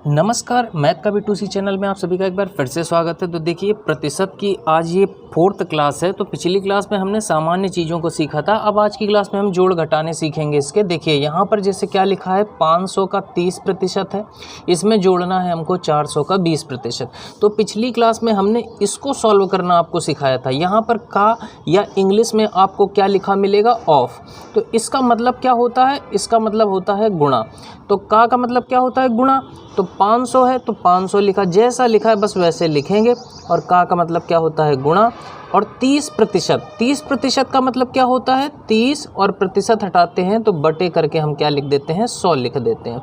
नमस्कार, मैथ का B2C channel में आप सभी का एक बार फिर से स्वागत है। तो देखिए, प्रतिशत की आज ये 4th क्लास है। तो पिछली क्लास में हमने सामान्य चीज़ों को सीखा था। अब आज की क्लास में हम जोड़ घटाने सीखेंगे इसके। देखिए यहाँ पर जैसे क्या लिखा है, 500 का 30% है, इसमें जोड़ना है हमको 400 का 20%। तो पिछली क्लास में हमने इसको सॉल्व करना आपको सिखाया था। यहाँ पर का या इंग्लिश में आपको क्या लिखा मिलेगा, ऑफ। तो इसका मतलब क्या होता है, इसका मतलब होता है गुणा। तो का मतलब क्या होता है, गुणा। तो 500 है तो 500 लिखा, जैसा लिखा है बस वैसे लिखेंगे। और का मतलब क्या होता है, गुणा। और 30% का मतलब क्या होता है, 30 और प्रतिशत हटाते हैं तो बटे करके हम क्या लिख देते हैं, 100 लिख देते हैं।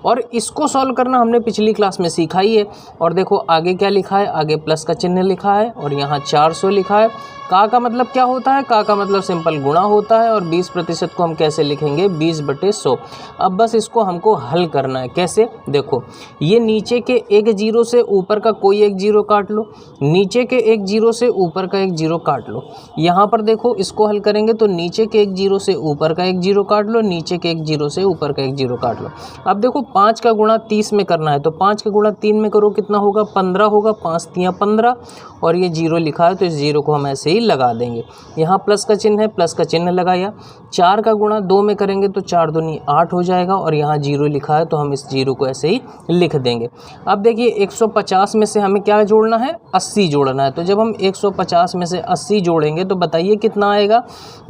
और इसको सॉल्व करना हमने पिछली क्लास में सीखा ही है। और देखो आगे क्या लिखा है, आगे प्लस का चिन्ह लिखा है और यहाँ 400 लिखा है। का मतलब क्या होता है, का मतलब सिंपल गुणा होता है। और 20% को हम कैसे लिखेंगे, 20/100। अब बस इसको हमको हल करना है। कैसे, देखो ये नीचे के एक जीरो से ऊपर का कोई एक जीरो काट लो, नीचे के एक जीरो से ऊपर का एक जीरो काट लो। यहाँ पर देखो इसको हल करेंगे तो नीचे के एक जीरो से ऊपर का एक जीरो काट लो, नीचे के एक जीरो से ऊपर का एक जीरो काट लो। अब देखो 5 का गुणा 30 में करना है तो 5 का गुणा 3 में करो, कितना होगा, 15 होगा। 5 तियाँ 15 और ये जीरो लिखा है तो इस जीरो को हम ऐसे ही लगा देंगे। यहाँ प्लस का चिन्ह है, प्लस का चिन्ह लगाया। 4 का गुणा 2 में करेंगे तो 4 दूनी 8 हो जाएगा और यहाँ जीरो लिखा है तो हम इस जीरो को ऐसे ही लिख देंगे। अब देखिए 150 में से हमें क्या जोड़ना है, 80 जोड़ना है। तो जब हम 150 में से 80 जोड़ेंगे तो बताइए कितना आएगा,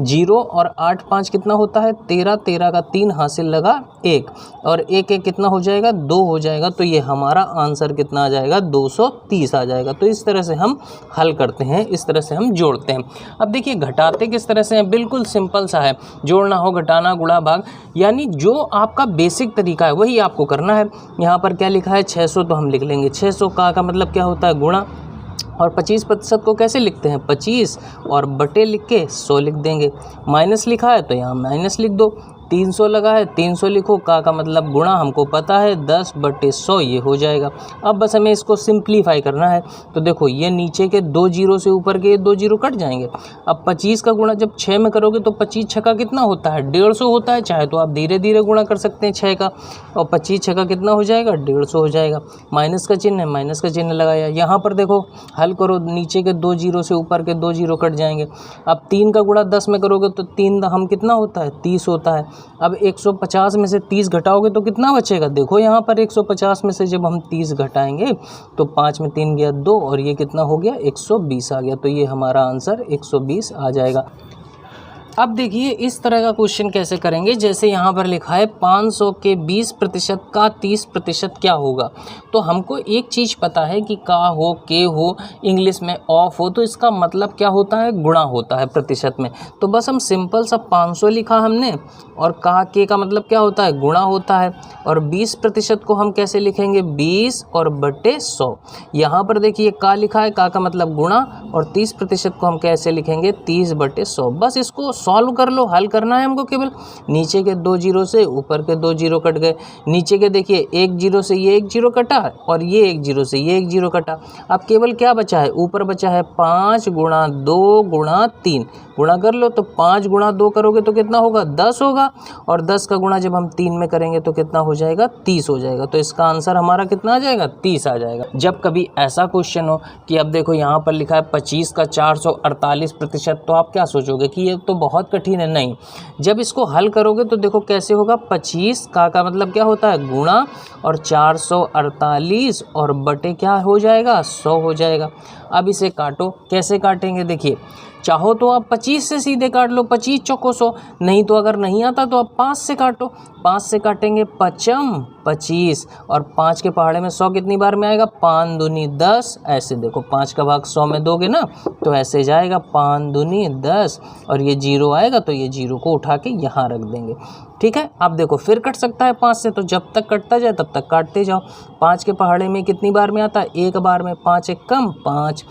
0 और 8 5 कितना होता है, 13। 13 का 3 हासिल लगा 1 और 1 1 कितना हो जाएगा, 2 हो जाएगा। तो ये हमारा आंसर कितना आ जाएगा, 230 आ जाएगा। तो इस तरह से हम हल करते हैं, इस तरह से हम जोड़ते हैं। अब देखिए घटाते किस तरह से हैं, बिल्कुल सिंपल सा है। जोड़ना हो, घटाना, गुणा, भाग, यानी जो आपका बेसिक तरीका है वही आपको करना है। यहाँ पर क्या लिखा है, 600 तो हम लिख लेंगे 600। का मतलब क्या होता है, गुणा। और 25% को कैसे लिखते हैं, 25 और बटे लिख के 100 लिख देंगे। माइनस लिखा है तो यहाँ माइनस लिख दो। 300 लगा है, 300 लिखो। का मतलब गुणा, हमको पता है 10/100 ये हो जाएगा। अब बस हमें इसको सिंप्लीफाई करना है। तो देखो ये नीचे के 2 जीरो से ऊपर के 2 जीरो कट जाएंगे। अब 25 का गुणा जब 6 में करोगे तो 25 छक्का कितना होता है, 150 होता है। चाहे तो आप धीरे धीरे गुणा कर सकते हैं 6 का, और 25 छक्का कितना हो जाएगा, 150 हो जाएगा। माइनस का चिन्ह है, माइनस का चिन्ह लगाया। यहाँ पर देखो हल करो, नीचे के 2 जीरो से ऊपर के 2 जीरो कट जाएंगे। अब 3 का गुणा 10 में करोगे तो 3 हम कितना होता है, 30 होता है। अब 150 में से 30 घटाओगे तो कितना बचेगा, देखो यहाँ पर 150 में से जब हम 30 घटाएंगे तो 5 में 3 गया 2 और ये कितना हो गया, 120 आ गया। तो ये हमारा आंसर 120 आ जाएगा। अब देखिए इस तरह का क्वेश्चन कैसे करेंगे, जैसे यहाँ पर लिखा है 500 के 20% का 30% क्या होगा। तो हमको एक चीज़ पता है कि का हो, के हो, इंग्लिश में ऑफ हो, तो इसका मतलब क्या होता है, गुणा होता है प्रतिशत में। तो बस हम सिंपल सा 500 लिखा हमने, और के का मतलब क्या होता है, गुणा होता है। और 20% को हम कैसे लिखेंगे, 20 और बटे 100। यहाँ पर देखिए का लिखा है, का मतलब गुणा, और 30% को हम कैसे लिखेंगे, 30/100। बस इसको सॉल्व कर लो, हल करना है हमको। केवल नीचे के 2 जीरो से ऊपर के 2 जीरो कट गए। नीचे के देखिए 1 जीरो से ये 1 जीरो कटा और ये 1 जीरो से ये 1 जीरो कटा। अब केवल क्या बचा है, ऊपर बचा है 5 गुणा 2 गुणा 3। गुणा कर लो तो 5 गुणा 2 करोगे तो कितना होगा, 10 होगा। और 10 का गुणा जब हम 3 में करेंगे तो कितना हो जाएगा, 30 हो जाएगा। तो इसका आंसर हमारा कितना आ जाएगा, 30 आ जाएगा। जब कभी ऐसा क्वेश्चन हो कि अब देखो यहाँ पर लिखा है 25 का 448%, तो आप क्या सोचोगे कि ये तो बहुत कठिन है। नहीं, जब इसको हल करोगे तो देखो कैसे होगा, 25 का मतलब क्या होता है, गुणा, और 448 और बटे क्या हो जाएगा, 100 हो जाएगा। अब इसे काटो, कैसे काटेंगे, देखिए चाहो तो आप 25 से सीधे काट लो, 25 चौको 100। नहीं तो अगर नहीं आता तो आप 5 से काटो। 5 से काटेंगे 5 25 और 5 के पहाड़े में 100 कितनी बार में आएगा, 5 दूनी 10। ऐसे देखो 5 का भाग 100 में दोगे ना तो ऐसे जाएगा, 5 दूनी 10 और ये जीरो आएगा तो ये जीरो को उठा के यहाँ रख देंगे। ठीक है, अब देखो फिर कट सकता है 5 से, तो जब तक कटता जाए तब तक काटते जाओ। 5 के पहाड़े में कितनी बार में आता है, एक बार में। 5 एक कम 5,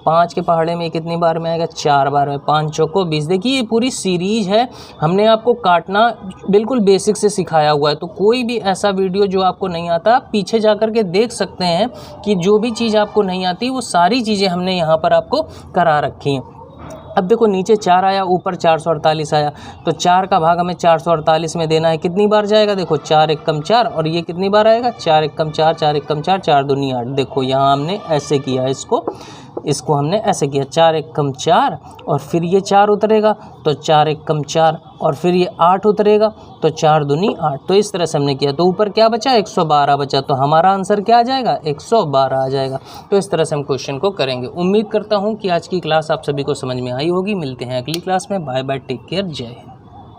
5 के पहाड़े में कितनी बार में आएगा, 4 बार में। 5 चौको 20। देखिए ये पूरी सीरीज है, हमने आपको काटना बिल्कुल बेसिक से सिखाया हुआ है। तो कोई भी ऐसा वीडियो जो आपको नहीं आता, आप पीछे जा कर के देख सकते हैं कि जो भी चीज़ आपको नहीं आती वो सारी चीज़ें हमने यहाँ पर आपको करा रखी हैं। अब देखो नीचे 4 आया, ऊपर 448 आया, तो 4 का भाग हमें 448 में देना है। कितनी बार जाएगा, देखो 4 एकम 4, और ये कितनी बार आएगा, 4 एकम 4, 4 एकम 4, 4 दूनी 8। देखो यहाँ हमने ऐसे किया, इसको हमने ऐसे किया, 4 एकम 4, और फिर ये 4 उतरेगा तो 4 एकम 4, और फिर ये 8 उतरेगा तो 4 दूनी 8। तो इस तरह से हमने किया, तो ऊपर क्या बचा, 112 बचा, तो हमारा आंसर क्या आ जाएगा, 112 आ जाएगा। तो इस तरह से हम क्वेश्चन को करेंगे। उम्मीद करता हूँ कि आज की क्लास आप सभी को समझ में आई होगी। मिलते हैं अगली क्लास में। बाय बाय, टेक केयर, जय हिंद।